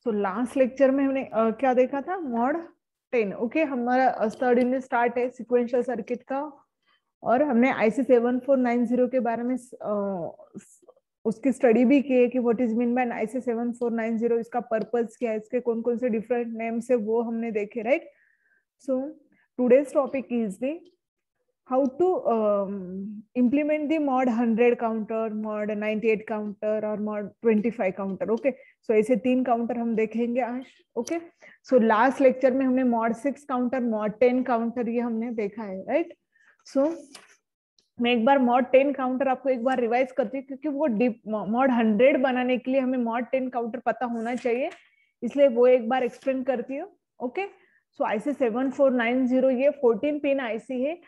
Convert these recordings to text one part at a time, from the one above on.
So last lecture में हमने क्या देखा था, मॉड 10। ओके, हमारा थर्ड यूनिट स्टार्ट है सिक्वेंशियल सर्किट का, और हमने IC 7490 के बारे में उसकी स्टडी भी की है कि what is mean bye IC 7490, इसका पर्पस क्या है, इसके कौन कौन से डिफरेंट नेम्स है वो हमने देखे, right. So today's topic is the how to implement the mod 100 counter, mod 98 counter और mod 25 counter. ओके, सो ऐसे 3 काउंटर हम देखेंगे आज. ओके, सो लास्ट लेक्चर में हमने mod 6 काउंटर, mod 10 काउंटर ये हमने देखा है, राइट. सो मैं एक बार mod 10 काउंटर आपको एक बार रिवाइज करती हूँ, क्योंकि वो mod 100 बनाने के लिए हमें mod 10 काउंटर पता होना चाहिए, इसलिए वो एक बार एक्सप्लेन करती हूँ. ओके, सो IC 7490 ये 14 पिन IC है,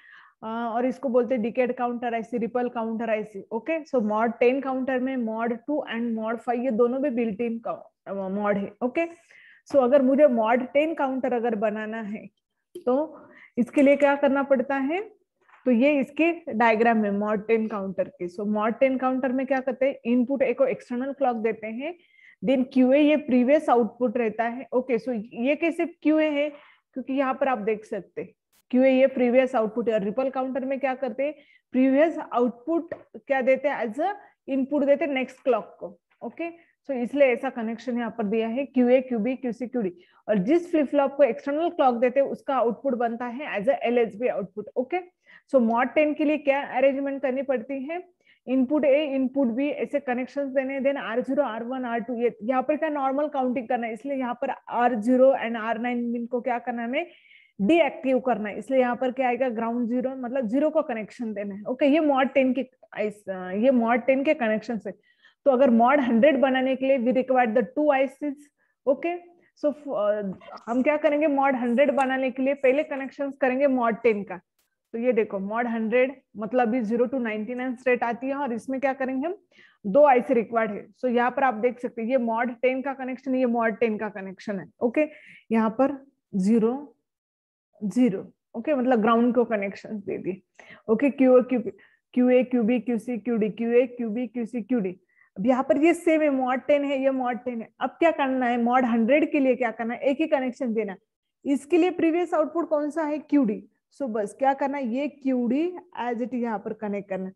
और इसको बोलते हैं decade counter IC, ripple counter IC. Okay, so mod 10 counter में मॉड 2 एंड मॉड 5 ये दोनों भी बिल्ट इन मॉड है. ओके, सो अगर मुझे मॉड 10 काउंटर अगर बनाना है तो इसके लिए क्या करना पड़ता है, तो ये इसके डायग्राम में मॉड 10 काउंटर के. सो मॉड 10 काउंटर में क्या करते हैं, इनपुट एक एक्सटर्नल क्लॉक देते हैं, देन QA ये प्रीवियस आउटपुट रहता है. ओके, सो ये कैसे QA है, क्योंकि यहाँ पर आप देख सकते हैं QA ये प्रीवियस आउटपुट है, और रिपल काउंटर में क्या करते हैं, प्रीवियस आउटपुट क्या देते हैं, एज अ इनपुट देते हैं नेक्स्ट क्लॉक को. ओके, सो इसलिए ऐसा कनेक्शन यहाँ पर दिया है QA QB QC QD, और जिस फ्लिप फ्लॉप को एक्सटर्नल क्लॉक देते हैं उसका आउटपुट बनता है as a LSB output. Okay, so mod 10 के लिए क्या अरेंजमेंट करनी पड़ती है, इनपुट A इनपुट B ऐसे कनेक्शंस देने, देन R0 R1 R2 ये यहाँ पर क्या नॉर्मल काउंटिंग करना है, इसलिए यहाँ पर R0 एंड R9 को क्या करना है, हमें डीएक्टिव करना है, इसलिए यहाँ पर क्या आएगा, ग्राउंड जीरो, मतलब जीरो को कनेक्शन देना है. ओके, ये मॉड 10 के कनेक्शन है. तो अगर मॉड 100 बनाने के लिए we require the 2 ICs. Okay, so हम क्या करेंगे, मॉड 100 बनाने के लिए पहले कनेक्शन करेंगे मॉड 10 का. तो ये देखो मॉड 100 मतलब भी 0 to 99 स्टेट आती है, और इसमें क्या करेंगे हम, 2 IC रिक्वायर्ड है. सो यहाँ पर आप देख सकते हैं ये मॉड 10 का कनेक्शन, ये मॉड 10 का कनेक्शन है. ओके, यहाँ पर 0 0. ओके, मतलब ग्राउंड को कनेक्शन दे दिए. Okay, QA QB QC QD QA QB QC QD. अब यहाँ पर ये सेम है, मॉड 10 है, ये मॉड 10 है. अब क्या करना है, मॉड 100 के लिए क्या करना है, एक ही कनेक्शन देना. इसके लिए प्रीवियस आउटपुट कौन सा है, QD. सो बस क्या करना है, ये QD एज इट यहाँ पर कनेक्ट करना,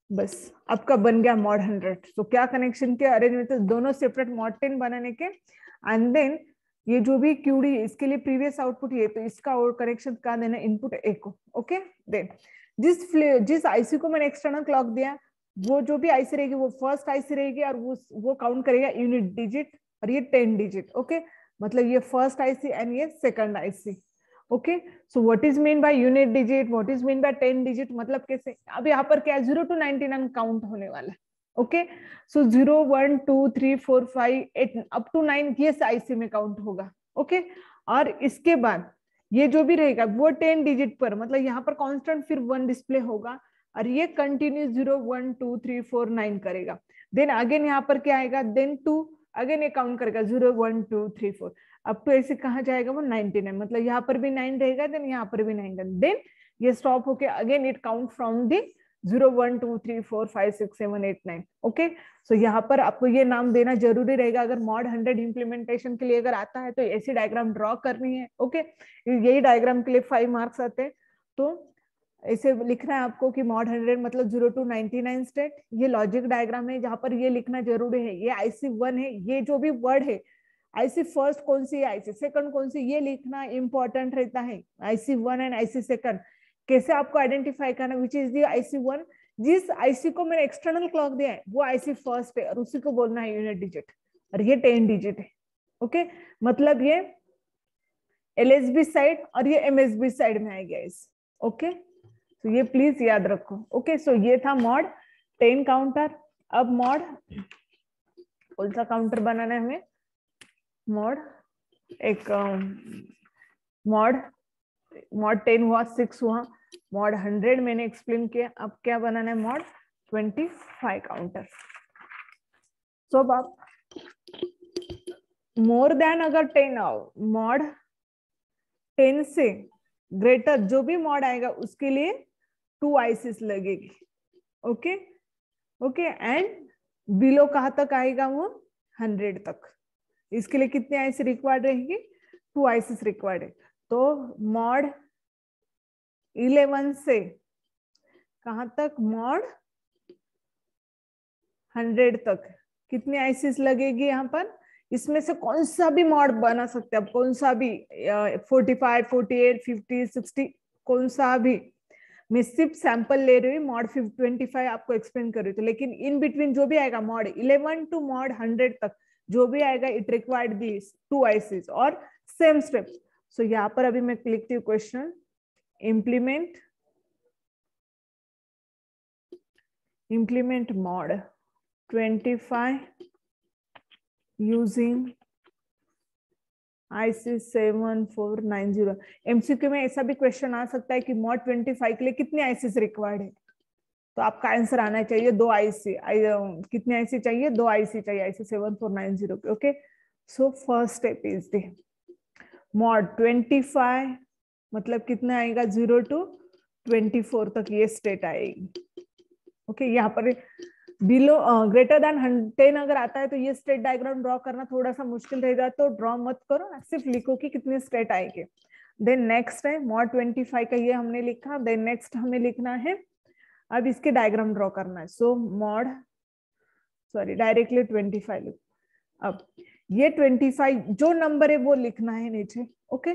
बस आपका बन गया मॉड 100. तो क्या कनेक्शन के अरेंजमेंट, दोनों सेपरेट मॉड 10 बनाने के, एंड देन ये जो भी QD है इसके लिए प्रीवियस आउटपुट ये, तो इसका और कनेक्शन का देना इनपुट A को. ओके, देन जिस IC को मैंने एक्सटर्नल क्लॉक दिया, वो जो भी IC रहेगी वो फर्स्ट IC रहेगी, और वो काउंट करेगा यूनिट डिजिट, और ये 10 डिजिट. ओके, मतलब ये फर्स्ट IC एंड ये second IC. Okay, so what is mean by unit digit, what is mean bye 10 digit, मतलब कैसे, अब यहाँ पर क्या 0 to 99 काउंट होने वाला है. ओके, सो 0 1 2 3 4 5 8 अप टू 9 ये IC में काउंट होगा. ओके, और इसके बाद ये जो भी रहेगा वो 10 डिजिट पर, मतलब यहाँ पर कांस्टेंट फिर 1 डिस्प्ले होगा, और ये कंटिन्यू 0 1 2 3 4 9 करेगा. देन अगेन यहाँ पर क्या आएगा, देन 2 अगेन ये काउंट करेगा 0 1 2 3 4, अब तो ऐसे कहाँ जाएगा वो 99, मतलब यहाँ पर भी 9 रहेगा, देन यहाँ पर भी 9, देन ये स्टॉप होके again it count from the 0 1 2 3 4 5 6 7 8 9. Okay, so यहाँ पर आपको ये नाम देना जरूरी रहेगा, अगर मॉड 100 इंप्लीमेंटेशन के लिए अगर आता है तो ऐसी डायग्राम ड्रॉ करनी है. ओके, यही डायग्राम के लिए 5 मार्क्स आते हैं, तो ऐसे लिखना है आपको कि मॉड 100 मतलब 0 to 99 स्टेट. ये लॉजिक डायग्राम है जहां पर ये लिखना जरूरी है, ये IC 1 है, ये जो भी वर्ड है IC फर्स्ट कौन सी है, IC सेकंड कौन सी, ये लिखना इंपॉर्टेंट रहता है. IC 1 एंड IC सेकंड कैसे आपको आइडेंटिफाई करना, विच इज दी IC 1, जिस IC को मैंने एक्सटर्नल क्लॉक दिया है वो IC फर्स्ट है, और उसी को बोलना है यूनिट डिजिट, और ये 10 डिजिट है. ओके, मतलब ये LSB साइड और ये MSB साइड में आएगा इस. ओके, तो ये प्लीज याद रखो. ओके, सो ये था मॉड 10 काउंटर. अब मॉड कौन सा काउंटर बनाना है हमें, मॉड एक मॉड 10 हुआ, 6 हुआ, मॉड 100 मैंने एक्सप्लेन किया. अब क्या बनाना है, मॉड 25 काउंटर. सो अब आप मोर देन अगर 10 आओ, मॉड 10 से ग्रेटर जो भी मॉड आएगा उसके लिए 2 ICs लगेगी. ओके ओके, एंड बिलो कहाँ तक आएगा वो 100 तक. इसके लिए कितने आईसी रिक्वायर्ड रहेंगे, 2 आईसीस रिक्वायर्ड है। तो मॉड 11 से कहां तक, मॉड 100 तक कितनी आईसीस लगेगी यहाँ पर। इसमें से कौन सा भी मॉड बना सकते हैं, अब कौन सा भी 45, 48, 50, 60, कौन सा भी। मैं सिर्फ सैंपल ले रही हूँ, मॉड 25 आपको एक्सप्लेन कर रही थी, लेकिन इन बिटवीन जो भी आएगा मॉड 11 टू मॉड 100 तक जो भी आएगा, इट रिक्वायर्ड दिस 2 आईसीस और सेम स्टेप्स। सो यहाँ पर अभी मैं लिखती हूँ question, implement mod 25 using IC 7490। MCQ में ऐसा भी क्वेश्चन आ सकता है कि मॉड 25 के लिए कितने आईसीस रिक्वायर्ड है, तो आपका आंसर आना चाहिए 2 आईसी। कितने आईसी चाहिए, 2 आईसी चाहिए IC 7490 के। Okay, so first step is the mod 25 मतलब कितना आएगा, 0 to 24 तक ये स्टेट आएगी। ओके, यहाँ पर बिलो ग्रेटर देन 10 अगर आता है तो ये स्टेट डायग्राम ड्रॉ करना थोड़ा सा मुश्किल रहेगा, तो ड्रॉ मत करो, सिर्फ लिखो कि कितने स्टेट आएंगे। देन नेक्स्ट है मॉड 25 का, ये हमने लिखा। देन नेक्स्ट हमें लिखना है, अब इसके डायग्राम ड्रॉ करना है। सो मॉड डायरेक्टली 25 लिख। अब ये 25 जो नंबर है वो लिखना है नीचे। ओके,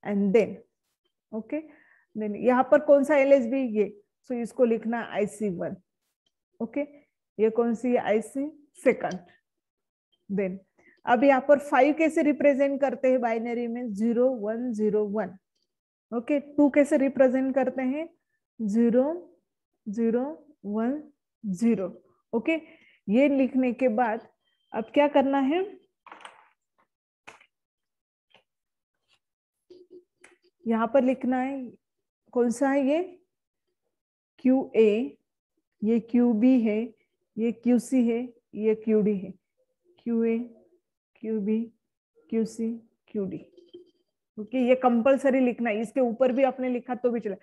एंड देन देन यहाँ पर कौन सा LSB, ये, सो इसको लिखना IC1। ओके, ये कौन सी है, IC सेकंड। देन अब यहाँ पर 5 कैसे रिप्रेजेंट करते हैं बाइनरी में, 0 1 0 1। ओके, 2 कैसे रिप्रेजेंट करते हैं, 0 0 1 0। ओके, ये लिखने के बाद अब क्या करना है, यहाँ पर लिखना है कौन सा है, ये QA, ये QB है, ये QC है, ये QD है। QA QB QC QD। Okay, ये कंपलसरी लिखना है, इसके ऊपर भी आपने लिखा तो भी चला।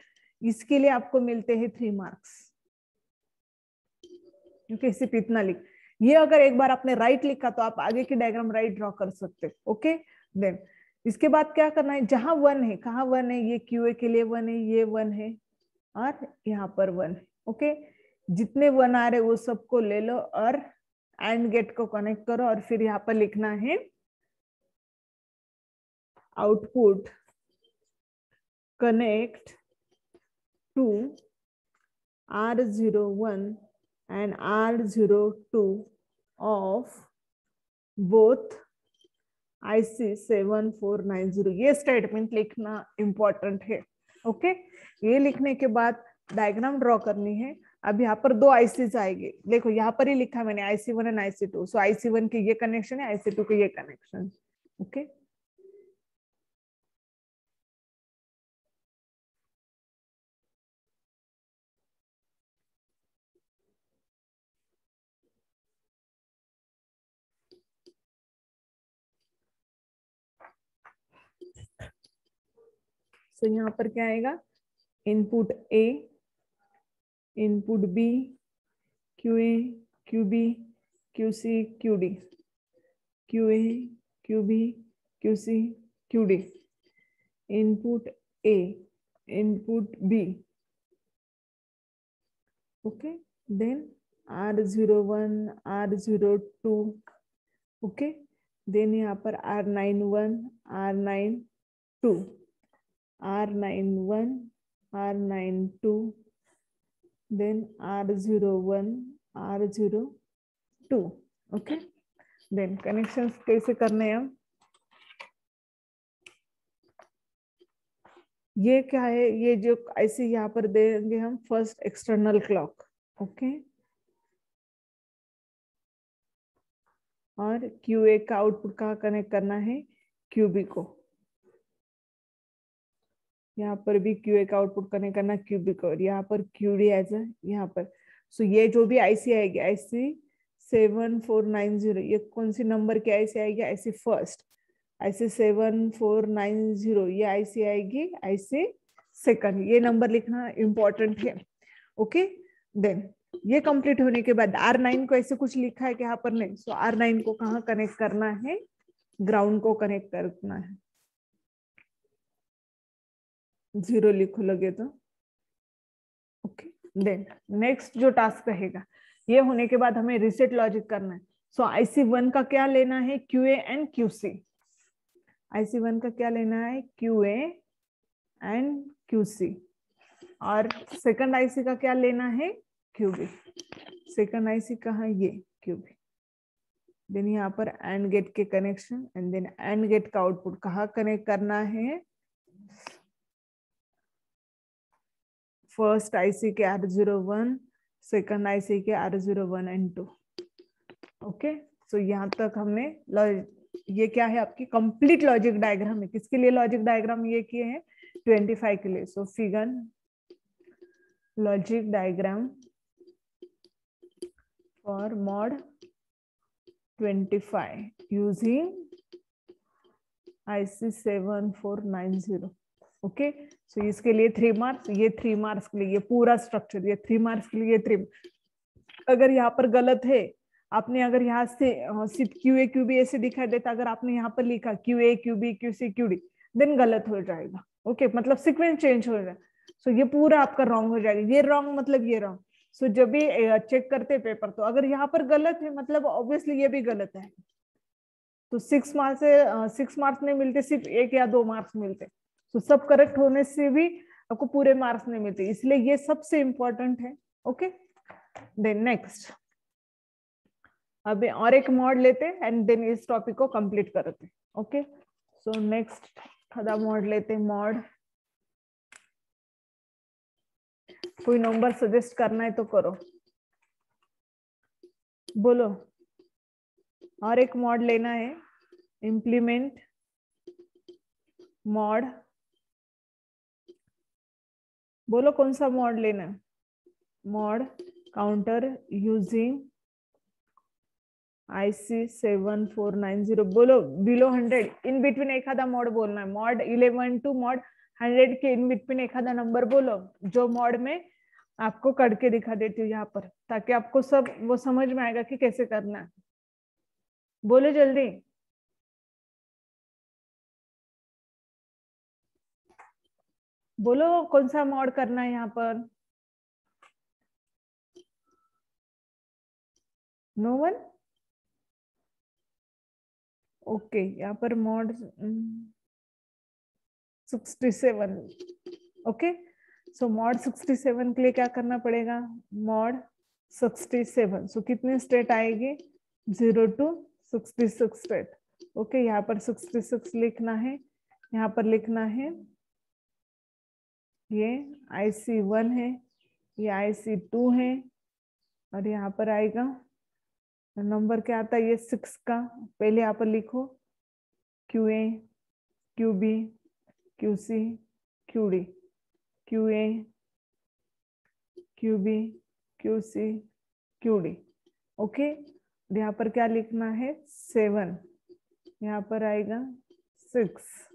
इसके लिए आपको मिलते हैं 3 मार्क्स, क्योंकि सिर्फ इतना लिख। ये अगर एक बार आपने राइट लिखा तो आप आगे की डायग्राम राइट ड्रॉ कर सकते। ओके, देन इसके बाद क्या करना है, जहां 1 है, कहाँ 1 है, ये QA के लिए 1 है, ये 1 है और यहाँ पर 1 है। ओके, जितने 1 आ रहे वो सबको ले लो और एंड गेट को कनेक्ट करो, और फिर यहाँ पर लिखना है output connect to R01 and R02 of both IC 7490। ये स्टेटमेंट लिखना इंपॉर्टेंट है। ओके, ये लिखने के बाद डायग्राम ड्रॉ करनी है। अब यहाँ पर 2 आईसीज आएंगे, देखो यहाँ पर ही लिखा मैंने IC1 and IC2। So IC1 के ये कनेक्शन है, IC2 के ये कनेक्शन। ओके, सो यहाँ पर क्या आएगा, input A, input B, QA QB QC QD, QA QB QC QD, input A, input B। Okay, then R01 R02। Okay, then यहाँ पर R91 R92, R91 R92, then R01 R02। Okay, then connections कैसे करने हैं, ये क्या है, ये जो ऐसे यहाँ पर देंगे हम फर्स्ट एक्सटर्नल क्लॉक। ओके, और QA का आउटपुट कहाँ कनेक्ट करना है, QB को। यहाँ पर भी QA का आउटपुट कनेक्ट करना QB को, और यहाँ पर QD एज ए यहाँ पर। सो ये जो भी IC आएगी IC 7490, ये कौन सी नंबर की IC आएगी, IC फर्स्ट। IC 7490 ये IC आएगी IC सेकंड। ये नंबर लिखना इंपॉर्टेंट है। ओके, देन ये कंप्लीट होने के बाद R9 को ऐसे कुछ लिखा है कि यहाँ पर नहीं, सो R9 को कहाँ कनेक्ट करना है, ग्राउंड को कनेक्ट करना है, 0 लिखो लगे तो। ओके, देन नेक्स्ट जो टास्क रहेगा, ये होने के बाद हमें रीसेट लॉजिक करना है। सो IC1 का क्या लेना है, QA एंड QC। IC1 का क्या लेना है, QA एंड QC, और सेकंड IC का क्या लेना है, QB। सेकंड IC कहाँ है, ये QB। देन यहाँ पर एंड गेट के connection, and then and gate का आउटपुट कहाँ कनेक्ट करना है, फर्स्ट IC के R01, सेकंड IC के R01 एंड 2। ओके, सो यहाँ तक हमने ये क्या है, आपकी कंप्लीट लॉजिक डायग्राम है। किसके लिए लॉजिक डायग्राम ये किए हैं, 25 के लिए। So figure logic diagram for mod 25 using IC 7490। Okay, so इसके लिए 3 मार्क्स, ये 3 मार्क्स के लिए ये पूरा स्ट्रक्चर, ये 3 मार्क्स के लिए 3। अगर यहाँ पर गलत है, आपने अगर यहाँ से सिर्फ QA QB ऐसे दिखाई देता, अगर आपने यहाँ पर लिखा QA QB QC QD, then गलत हो जाएगा। ओके, मतलब सीक्वेंस चेंज हो जाएगा। सो ये पूरा आपका रॉन्ग हो जाएगा। ये रॉन्ग मतलब ये रॉन्ग। सो जब भी चेक करते पेपर, तो अगर यहाँ पर गलत है मतलब ऑब्वियसली ये भी गलत है। तो 6 मार्क्स से 6 मार्क्स नहीं मिलते, सिर्फ 1 या 2 मार्क्स मिलते। तो सब करेक्ट होने से भी आपको पूरे मार्क्स नहीं मिलते, इसलिए ये सबसे इंपॉर्टेंट है। ओके, देन नेक्स्ट अभी और एक मॉड लेते हैं एंड देन इस टॉपिक को कंप्लीट करते हैं। ओके, सो नेक्स्ट खदा मॉड लेते हैं। मॉड, कोई नंबर सजेस्ट करना है तो करो, बोलो। और एक मॉड लेना है, इम्प्लीमेंट मॉड, बोलो कौन सा मॉड लेना है। मॉड काउंटर यूजिंग IC 7490, बोलो बिलो 100, इन बिटवीन एक आधा मॉड बोलना है। मॉड 11 टू मॉड 100 के इन बिटवीन एक आधा नंबर बोलो, जो मॉड में आपको करके दिखा देती हूँ यहाँ पर, ताकि आपको सब वो समझ में आएगा कि कैसे करना है। बोलो जल्दी, बोलो कौन सा मॉड करना है यहाँ पर। No one, okay. यहाँ पर मॉड 67। ओके, सो मॉड 67 के लिए क्या करना पड़ेगा, मॉड 67। सो कितने स्टेट आएगी, 0 to 66 स्टेट। ओके, यहाँ पर 66 लिखना है, यहाँ पर लिखना है ये IC1 है, ये IC2 है, और यहाँ पर आएगा नंबर क्या आता है, ये 6 का। पहले यहाँ पर लिखो QA QB QC QD, QA QB QC QD। Okay, यहाँ पर क्या लिखना है, 7, यहाँ पर आएगा 6।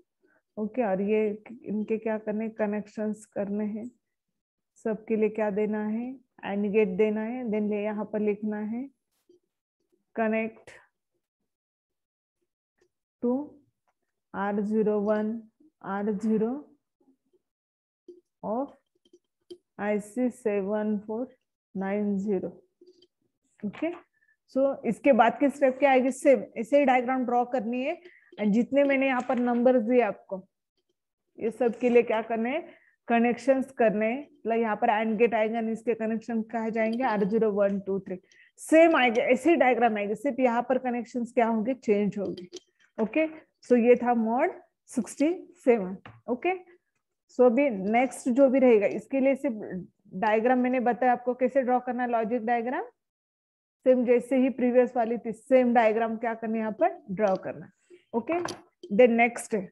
ओके, और ये इनके क्या करने, कनेक्शंस करने हैं। सबके लिए क्या देना है, एंड गेट देना है। देन यहाँ पर लिखना है connect to R01 R0 of IC 7490। Okay, so इसके बाद के स्टेप क्या आएगी, सेम ऐसे ही डायग्राम ड्रॉ करनी है। एंड जितने मैंने यहाँ पर नंबर्स दिए आपको, ये सब के लिए क्या करने हैं, कनेक्शंस करने। मतलब यहाँ पर एंड गेट आएगा, इसके कनेक्शन कहा जाएंगे R0 1 2 3, सेम आएगा, ऐसे ही डायग्राम आएगा, सिर्फ यहाँ पर कनेक्शंस क्या होंगे, चेंज होंगे। ओके, सो ये था मॉड 67। ओके, सो अभी नेक्स्ट जो भी रहेगा, इसके लिए सिर्फ डायग्राम मैंने बताया आपको कैसे ड्रॉ करना है, लॉजिक डायग्राम सेम जैसे ही प्रीवियस वाली थी, सेम डायग्राम क्या करना है, यहाँ पर ड्रॉ करना। ओके, देन नेक्स्ट है,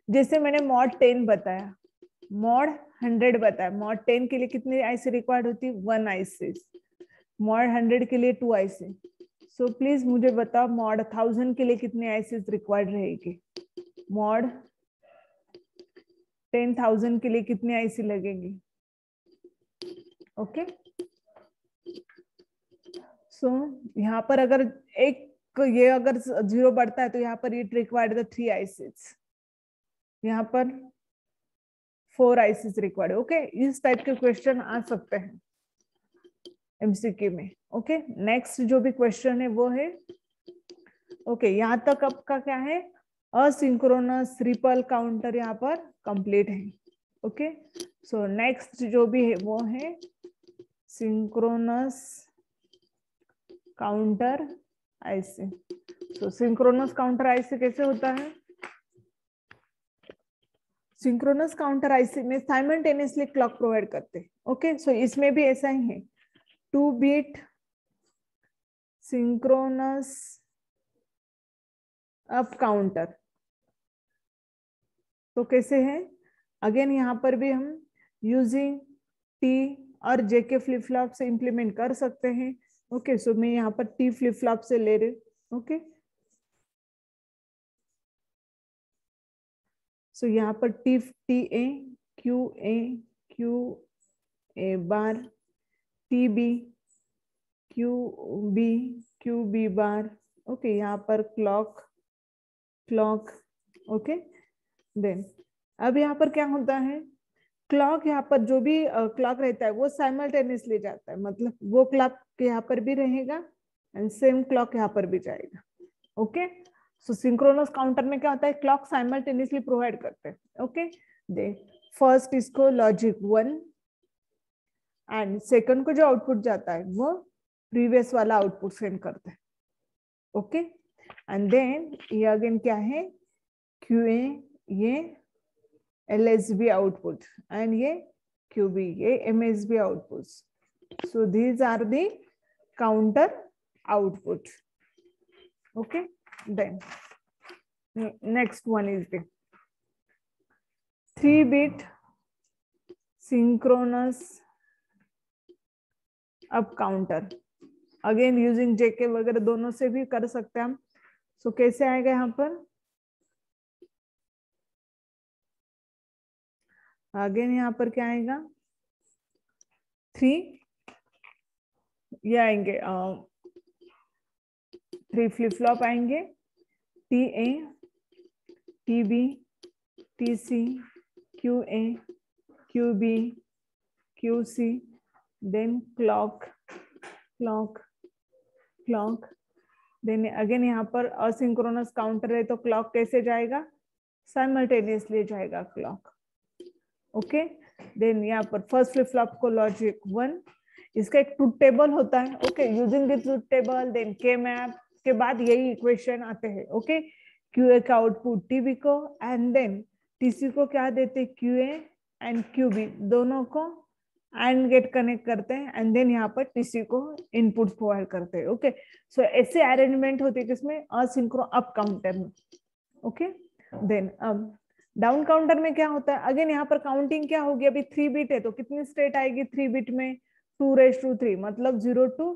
जैसे मैंने मॉड 10 बताया, मॉड 100 बताया, मॉड 10 के लिए कितनी IC रिक्वायर्ड होती है, 1 IC। मॉड 100 के लिए 2 IC। सो प्लीज मुझे बताओ मॉड 1000 के लिए कितनी IC रिक्वायर्ड रहेगी, मॉड 10,000 के लिए कितनी IC लगेगी। ओके, सो यहाँ पर अगर एक ये अगर 0 बढ़ता है तो यहाँ पर इट रिक्वायर्ड द 3 आइसिस, यहाँ पर 4 आइसिस रिक्वायर्ड। ओके, इस टाइप के क्वेश्चन आ सकते हैं एमसीक्यू में। ओके, नेक्स्ट जो भी क्वेश्चन है वो है, ओके यहाँ तक आपका क्या है, असिंक्रोनस रिपल काउंटर यहाँ पर कंप्लीट है। ओके, सो नेक्स्ट जो भी है वो है सिंक्रोनस काउंटर आईसी। तो सिंक्रोनस काउंटर आईसी कैसे होता है? सिंक्रोनस काउंटर आईसी में साइमल्टेनियसली क्लॉक प्रोवाइड करते हैं। ओके, सो इसमें भी ऐसा ही है, 2 बिट सिंक्रोनस अप काउंटर। तो कैसे है, अगेन यहाँ पर भी हम यूजिंग टी और जेके फ्लिप फ्लॉप से इंप्लीमेंट कर सकते हैं। ओके, सो मैं यहाँ पर टी फ्लिप फ्लॉप से ले रही हूँ। ओके, सो यहाँ पर T A Q A bar, T B Q B bar. Okay, यहाँ पर क्लॉक। ओके, देन अब यहाँ पर क्या होता है, क्लॉक यहाँ पर जो भी क्लॉक रहता है वो साइमल्टेनियसली जाता है, मतलब वो क्लॉक यहाँ पर भी रहेगा एंड सेम क्लॉक यहाँ पर भी जाएगा। ओके, सो सिंक्रोनस काउंटर में क्या होता है, क्लॉक साइमल्टेनियसली प्रोवाइड करते हैं। ओके, दे फर्स्ट इसको लॉजिक 1 एंड सेकंड को जो आउटपुट जाता है वो प्रीवियस वाला आउटपुट सेंड करते हैं। ओके, एंड देन ये अगेन क्या है, क्यूए, ये LSB आउटपुट एंड ये QB, ये MSB output. So these are the counter output. Okay, then next one is the 3 bit synchronous up counter. Again using JK वगैरह दोनों से भी कर सकते हैं हम। सो कैसे आएगा यहाँ पर, अगेन यहाँ पर क्या आएगा, 3 ये आएंगे 3 फ्लिप फ्लॉप आएंगे, TA, TB, TC, QA, QB, QC, then clock. Then again यहाँ पर असिंक्रोनस काउंटर है तो क्लॉक कैसे जाएगा, साइमल्टेनियसली जाएगा क्लॉक। ओके, देन यहाँ पर फर्स्ट फ्लिप फ्लॉप को लॉजिक 1, इसका एक ट्रूथ टेबल होता है। Okay, using the truth table then K map के बाद यही इक्वेशन आते हैं। ओके, क्यूए का आउटपुट टीबी को एंड देन टीसी को क्या देते, क्यूए एंड क्यूबी दोनों को एंड गेट कनेक्ट करते हैं एंड देन यहाँ पर टीसी को इनपुट प्रोवाइड करते हैं। ओके, सो ऐसे अरेंजमेंट होती है किसमें, असिंक्रो अप काउंटर में। ओके, देन अब डाउन काउंटर में क्या होता है, अगेन यहाँ पर काउंटिंग क्या होगी, अभी 3 बिट है तो कितनी स्टेट आएगी 3 बिट में, 2⁻3 मतलब 0 to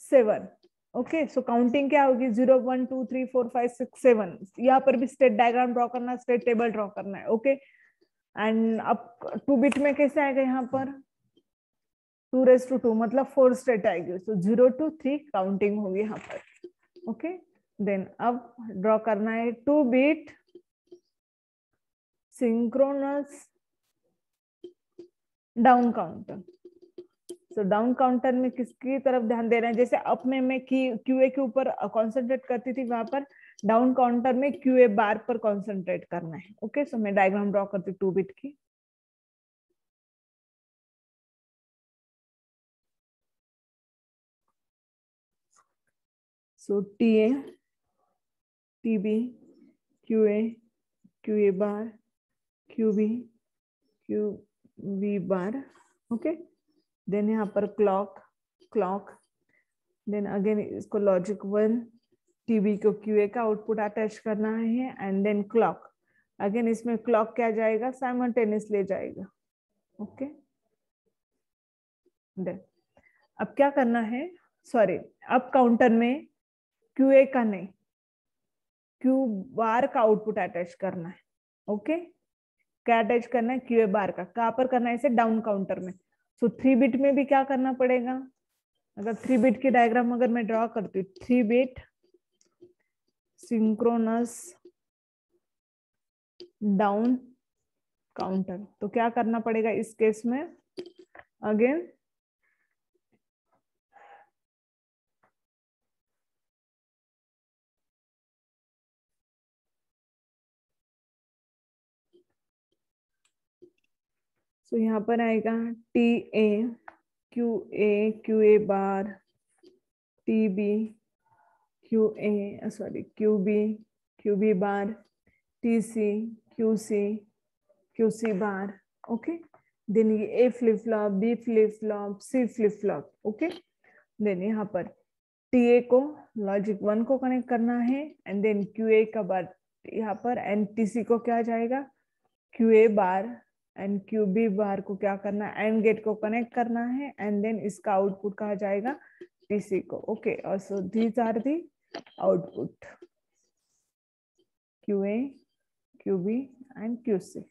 7। ओके, सो काउंटिंग क्या होगी, 0 1 2 3 4 5 6 7। यहाँ पर भी स्टेट डायग्राम ड्रॉ करना है, स्टेट टेबल ड्रॉ करना है। ओके, एंड अब 2 बिट में कैसे आएगा, यहाँ पर 2⁻2 मतलब 4 स्टेट आएगी। सो 0 to 3 काउंटिंग होगी यहाँ पर। ओके, देन अब ड्रॉ करना है 2 bit synchronous down counter. So down counter में किसकी तरफ ध्यान दे रहे हैं, जैसे अप में मैं क्यूए के ऊपर कॉन्सेंट्रेट करती थी, वहां पर डाउन काउंटर में क्यूए बार पर कॉन्सेंट्रेट करना है। ओके, सो मैं डायग्राम ड्रॉ करती 2 बिट की। सो टीए, टीबी, क्यूए बार, क्यूबी बार। ओके, देन यहाँ पर क्लॉक, देन अगेन इसको लॉजिक 1, टीबी को क्यूए का आउटपुट अटैच करना है एंड देन क्लॉक। अगेन इसमें क्लॉक क्या जाएगा, साइमल्टेनियसली जाएगा। ओके, देन अब क्या करना है, सॉरी अब काउंटर में क्यूए का नहीं, क्यू बार का आउटपुट अटैच करना है। ओके, क्या अटैच करना है, क्यूए बार का, कहाँ पर करना है, इसे डाउन काउंटर में। सो 3 बिट में भी क्या करना पड़ेगा, अगर 3 बिट की डायग्राम अगर मैं ड्रॉ करती हूँ, 3 बिट सिंक्रोनस डाउन काउंटर। तो क्या करना पड़ेगा इस केस में? अगेन तो यहाँ पर आएगा T A Q A bar, T B Q B bar, T C Q C bar. Okay, then ये A flip flop, B flip flop, C flip flop. Okay, then यहाँ पर टी ए को logic 1 को connect करना है, and then Q A का बार यहाँ पर, एंड टी सी को क्या जाएगा? Q A bar and Q B bar को क्या करना है? एंड गेट को कनेक्ट करना है, एंड देन इसका आउटपुट कहा जाएगा टीसी को। ओके, और so these are the output Q A, Q B and Q C.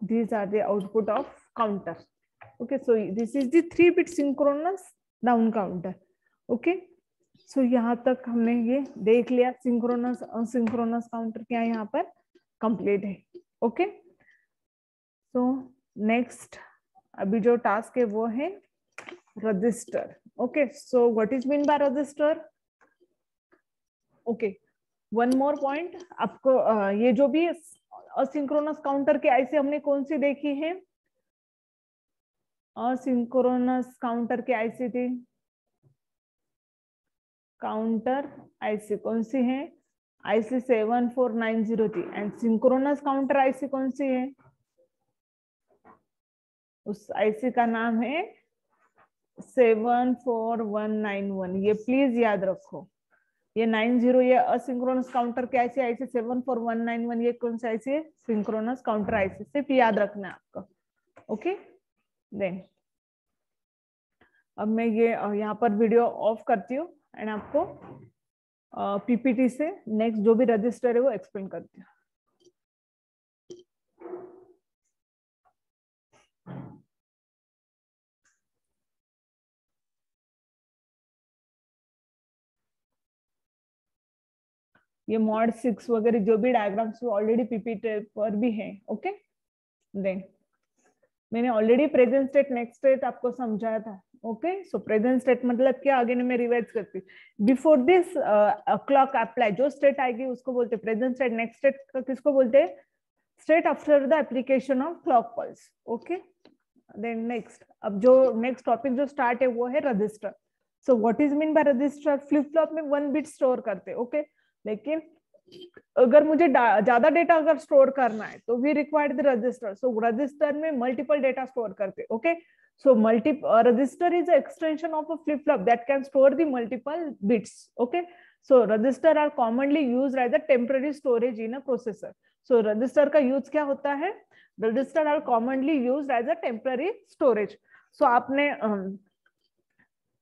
These are the output of counter. Okay, so this is the 3-bit synchronous down counter. Okay, so यहाँ तक हमने ये देख लिया synchronous asynchronous counter क्या यहाँ पर complete है। ओके, सो नेक्स्ट अभी जो टास्क है वो है register. Okay, so what is mean by register? Okay, one more point आपको, ये जो भी असिंक्रोनस काउंटर के ऐसे हमने कौन सी देखी है? असिंक्रोनस काउंटर के ऐसी थी, काउंटर आईसी कौन सी है? आईसी 7490 थी। एंड सिंक्रोनस काउंटर आईसी कौन सी है? उस आईसी का नाम है 74191। ये प्लीज याद रखो, ये 90 ये असिंक्रोनस काउंटर के आईसी, आईसी 74191 ये कौन सा आईसी है? Synchronous counter IC. सिर्फ याद रखना है आपको। ओके, देन अब मैं ये यहाँ पर वीडियो ऑफ करती हूँ एंड आपको पीपीटी से नेक्स्ट जो भी रजिस्टर है वो एक्सप्लेन करती हूँ। ये मॉड 6 वगैरह जो भी डायग्राम्स ऑलरेडी पीपीटी पर भी है। ओके, देन मैंने already present state next state आपको समझाया था। ओके, सो प्रेजेंट स्टेट मतलब क्या? आगे मैं रिवाइज करती हूँ। बिफोर दिस क्लॉक अप्लाई जो स्टेट आएगी उसको बोलते हैं प्रेजेंट स्टेट। नेक्स्ट स्टेट किसको बोलते हैं? State after the application of clock pulse. Okay, then next अब जो नेक्स्ट टॉपिक जो स्टार्ट है वो है register. So what is mean by register? Flip flop में 1 बिट स्टोर करते हैं। ओके, लेकिन अगर मुझे ज्यादा डेटा अगर स्टोर करना है तो we required the register. So register में मल्टीपल डेटा स्टोर करते। Okay, so register is extension of a flip flop that can store the multiple bits. Okay, so register are commonly used as a temporary storage in a processor. So register का use क्या होता है? Register are commonly used as a temporary storage. So आपने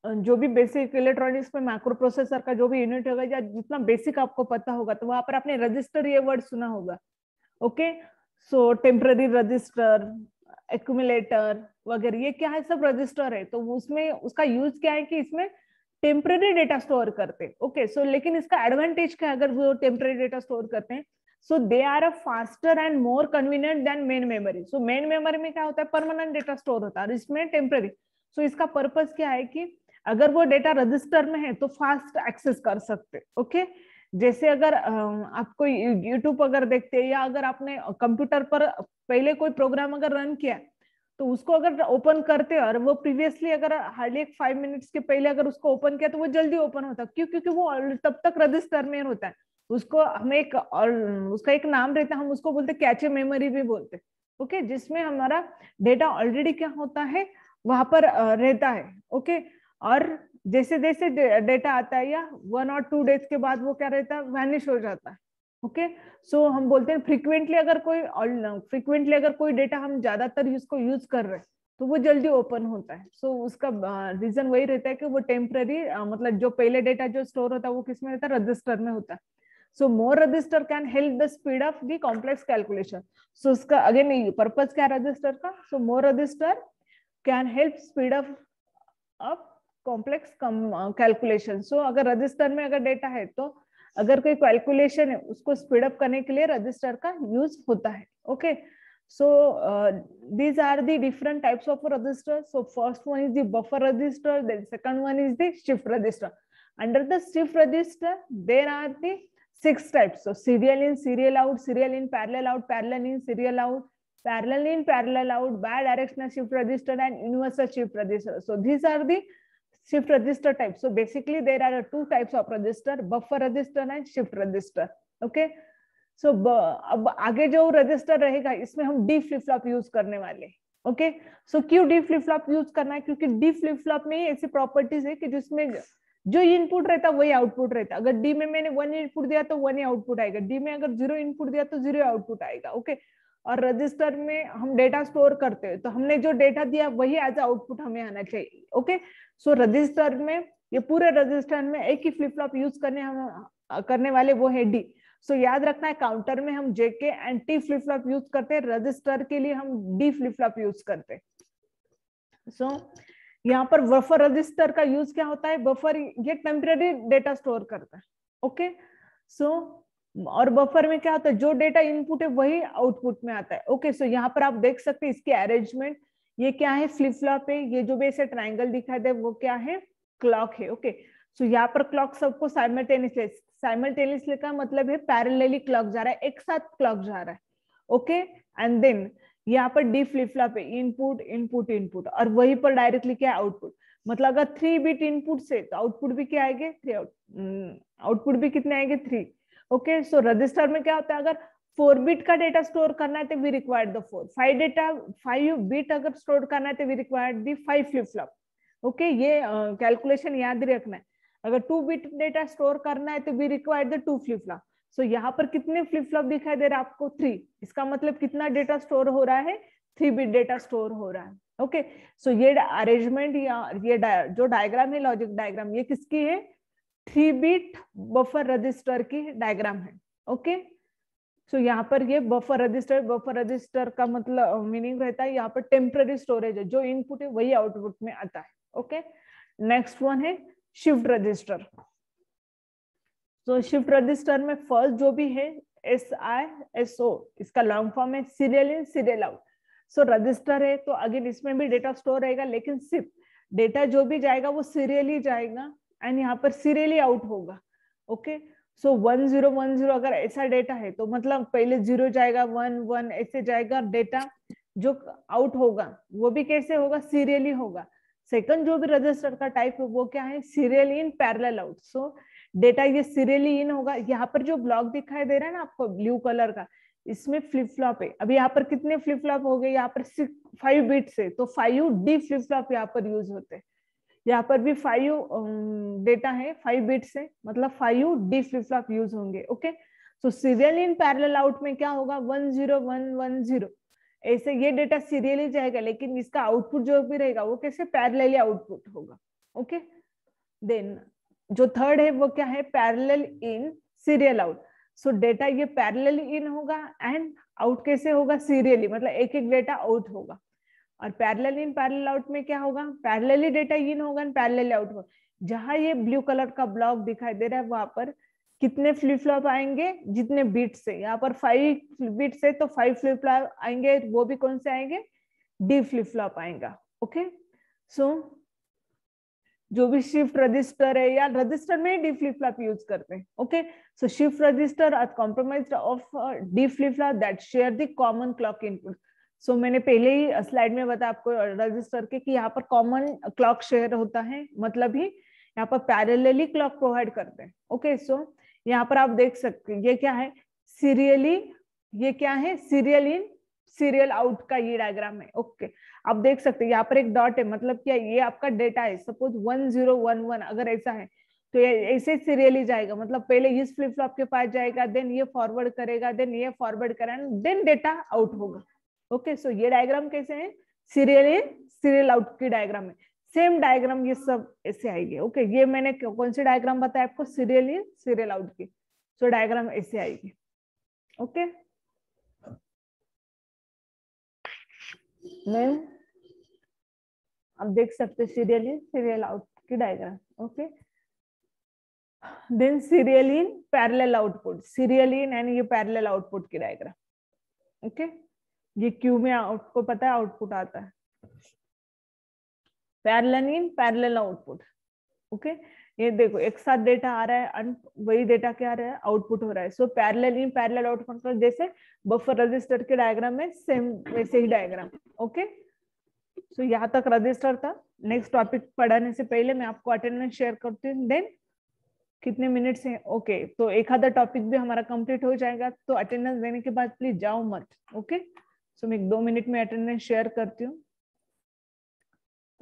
जो भी basic electronics में microprocessor का जो भी यूनिट होगा या जितना बेसिक आपको पता होगा तो वहां पर आपने रजिस्टर ये वर्ड सुना होगा। ओके, सो टेम्पररी रजिस्टर, एक्यूमुलेटर वगैरह ये क्या है? सब रजिस्टर है। तो उसमें उसका यूज क्या है कि इसमें टेम्पररी डेटा स्टोर करते। ओके, सो लेकिन इसका एडवांटेज क्या है? अगर वो टेम्पररी डेटा स्टोर करते हैं so they are a faster and more convenient than main memory. So main memory में क्या होता है? परमानेंट डेटा स्टोर होता है, और इसमें टेम्पररी। सो इसका पर्पस क्या है कि अगर वो डेटा रजिस्टर में है तो फास्ट एक्सेस कर सकते। ओके, जैसे अगर आप कोई यूट्यूब अगर देखते हैं या अगर आपने कंप्यूटर पर पहले कोई प्रोग्राम अगर रन किया तो उसको अगर ओपन करते और वो प्रीवियसली अगर हार्डली 5 मिनट्स के पहले अगर उसको ओपन किया तो वो जल्दी ओपन होता। क्यों? क्योंकि वो तब तक रजिस्टर में होता है। उसको हमें एक और उसका एक नाम रहता है, हम उसको बोलते कैचे मेमोरी भी बोलते। ओके, जिसमें हमारा डेटा ऑलरेडी क्या होता है वहां पर रहता है। ओके, और जैसे जैसे डेटा आता है या 1 और 2 डेज के बाद वो क्या रहता है? वैनिश हो जाता है। ओके, सो हम बोलते हैं फ्रीक्वेंटली अगर कोई डेटा हम ज्यादातर उसको यूज कर रहे हैं तो वो जल्दी ओपन होता है। सो उसका रीजन वही रहता है कि वो टेम्पररी मतलब जो पहले डेटा जो स्टोर होता है वो किसमें रहता है? रजिस्टर में होता है। So more register can help the speed of the complex calculation. So उसका अगेन पर्पज क्या है रजिस्टर का? So more register can help speed of complex calculation. So अगर रजिस्टर में अगर डेटा है तो अगर कोई कैलकुलेशन है उसको स्पीड अप करने के लिए रजिस्टर का यूज होता है. Okay, so these are the different types of register. So first one is the buffer register, then second one is the shift register. Under the shift register there are the 6 types. So serial in, serial out, serial in, parallel out, parallel in, serial out, parallel in, parallel out, bidirectional shift register, and universal shift register. So these are the shift register types. So basically there are two types of register, buffer register and shift register. Okay, so अब आगे जो register रहेगा इसमें हम D flip flop use करने वाले. Okay, सो क्यों D flip flop use करना है? क्योंकि डी फ्लिप फ्लॉप में ऐसी प्रॉपर्टीज है कि जिसमें जो इनपुट रहता है वही आउटपुट रहता है. अगर डी में मैंने 1 इनपुट दिया तो 1 ही आउटपुट आएगा, डी में अगर 0 इनपुट दिया तो 0 आउटपुट आएगा. ओके, और रजिस्टर में हम डेटा स्टोर करते हैं तो हमने जो डेटा दिया वही एज आउटपुट हमें आना चाहिए. ओके, सो रजिस्टर में, ये पूरे रजिस्टर में एक ही फ्लिप फ्लॉप यूज करने वाले वो है डी. सो याद रखना है, काउंटर में हम JK and T flip flop use करते हैं, रजिस्टर के लिए हम डी फ्लिप फ्लॉप यूज करते हैं. सो यहाँ पर बफर रजिस्टर का यूज क्या होता है? बफर ये टेम्पररी डेटा स्टोर करता है. ओके, सो और बफर में क्या होता है? जो डेटा इनपुट है वही आउटपुट में आता है. ओके, सो यहाँ पर आप देख सकते हैं इसकी अरेंजमेंट. ये क्या है? फ्लिप फ्लॉप है. ये जो भी ऐसे ट्राइंगल दिखाई दे वो क्या है? क्लॉक है. ओके, सो यहाँ पर क्लॉक सबको साइमल्टेनियसली का मतलब है पैरेलली क्लॉक जा रहा है, एक साथ क्लॉक जा रहा है. ओके, एंड देन यहाँ पर डी फ्लिप फ्लॉप है, इनपुट इनपुट इनपुट, और वहीं पर डायरेक्टली क्या है? आउटपुट. मतलब अगर 3 बिट इनपुट से तो आउटपुट भी क्या आएंगे? 3 आउटपुट भी कितने आएंगे? 3. ओके, सो रजिस्टर में क्या होता है? अगर 4 बिट का डेटा स्टोर करना है तो वी रिक्वायर्ड द 4. 5 बिट अगर स्टोर करना है तो we required the 5 flip flop. Okay, ये कैलकुलेशन याद रखना है. अगर 2 बिट डेटा स्टोर करना है तो we require the 2 flip flop. So यहाँ पर कितने फ्लिप फ्लॉप दिखाई दे रहा है आपको? 3. इसका मतलब कितना डेटा स्टोर हो रहा है? 3 बिट डेटा स्टोर हो रहा है. ओके, सो ये अरेंजमेंट या ये जो डायग्राम है, लॉजिक डायग्राम, ये किसकी है? 3 बिट बफर रजिस्टर की डायग्राम है. ओके, सो यहाँ पर ये बफर रजिस्टर का मतलब मीनिंग रहता है यहाँ पर टेम्पररी स्टोरेज है, जो इनपुट है वही आउटपुट में आता है. ओके, नेक्स्ट वन है शिफ्ट रजिस्टर. तो शिफ्ट रजिस्टर में फर्स्ट जो भी है SISO, इसका लॉन्ग फॉर्म है serial in serial out. So register है तो अगेन इसमें भी डेटा स्टोर रहेगा, लेकिन सिर्फ डेटा जो भी जाएगा वो सीरियली जाएगा एंड यहाँ पर सीरियली आउट होगा. ओके, सो 1 0 1 0 अगर ऐसा डेटा है तो मतलब पहले 0 जाएगा, 1 1 ऐसे जाएगा. डेटा जो आउट होगा वो भी कैसे होगा? सीरियली होगा. सेकंड जो भी रजिस्टर का टाइप है वो क्या है? Serial in parallel out. So data ये सीरियली इन होगा. यहाँ पर जो ब्लॉक दिखाई दे रहा है ना आपको ब्लू कलर का, इसमें फ्लिप फ्लॉप है. अभी यहाँ पर कितने फ्लिप फ्लॉप हो गए? यहाँ पर 5 बिट्स है तो 5 डी फ्लिप फ्लॉप यहाँ पर यूज होते हैं. यहाँ पर भी 5 डेटा है, 5 बिट्स है, मतलब 5 डी फ्लिप फ्लॉप यूज होंगे. Okay, so serial in parallel out में क्या होगा? 1 0 1 1 0 ऐसे ये डेटा सीरियली जाएगा, लेकिन इसका आउटपुट जो भी रहेगा वो कैसे? पैरेलली आउटपुट होगा. ओके, देन जो थर्ड है वो क्या है? पैरेलल इन सीरियल आउट. सो डेटा ये पैरेलली इन होगा एंड आउट कैसे होगा? सीरियली, मतलब एक एक डेटा आउट होगा. और पैरेलल इन पैरेलल आउट में क्या होगा? पैरेलली डेटा इन होगा एंड पैरेलली आउट होगा. जहां ये ब्लू कलर का ब्लॉक दिखाई दे रहा है वहां पर कितने फ्लिप फ्लॉप आएंगे? जितने बिट्स है, यहाँ पर 5 बिट्स है तो 5 फ्लिप फ्लॉप आएंगे. वो भी कौन से आएंगे? डी फ्लिप फ्लॉप आएगा. ओके, सो जो भी शिफ्ट रजिस्टर है या रजिस्टर में डी फ्लिप फ्लॉप यूज करते हैं. Okay, so shift register are compromised of D flip flop that share the common clock input. So मैंने पहले ही स्लाइड में बताया आपको रजिस्टर के कि यहाँ पर कॉमन क्लॉक शेयर होता है, मतलब ही यहाँ पर पैरेलली क्लॉक प्रोवाइड करते हैं. ओके, सो यहाँ पर आप देख सकते हैं ये क्या है? सीरियली, ये क्या है? सीरियल इन सीरियल आउट का ये डायग्राम है. ओके, आप देख सकते हैं यहाँ पर एक डॉट है, मतलब क्या? ये आपका डेटा है. सपोज 1 0 1 1 अगर ऐसा है तो ये ऐसे सीरियली जाएगा, मतलब पहले इस फ्लिप फ्लॉप के पास जाएगा, देन ये फॉरवर्ड करेगा, देन ये फॉरवर्ड करेगा, देन डेटा आउट होगा. ओके, सो ये डायग्राम कैसे है? सीरियल इन सीरियल आउट की डायग्राम है. सेम डायग्राम ये सब ऐसे आएगी. ओके, ये मैंने कौन सी डायग्राम बताया आपको? सीरियल इन सीरियल आउट की. सो डायग्राम ऐसे आएगी. ओके मैम, आप देख सकते सीरियल इन सीरियल आउट की diagram. Okay, then serial in parallel output, serial in and ये पैरेलल आउटपुट की डायग्राम। ओके, ये क्यू में आपको पता है आउटपुट आता है, parallel in parallel output. Okay, ये देखो एक साथ डेटा आ रहा है और वही डेटा क्या आ रहा है, आउटपुट हो रहा है। So parallel in parallel output, जैसे बफर रजिस्टर के डायग्राम में सेम वैसे ही डायग्राम। ओके, सो यहाँ तक रजिस्टर था। नेक्स्ट टॉपिक पढ़ाने से पहले मैं आपको अटेंडेंस शेयर करती हूँ। देन कितने मिनट्स हैं? ओके, तो एक आधा टॉपिक भी हमारा कंप्लीट हो जाएगा, तो अटेंडेंस देने के बाद प्लीज जाओ मत। ओके, सो मैं 2 मिनट में अटेंडेंस शेयर करती हूँ,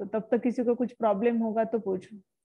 तो तब तक किसी को कुछ प्रॉब्लम होगा तो पूछो।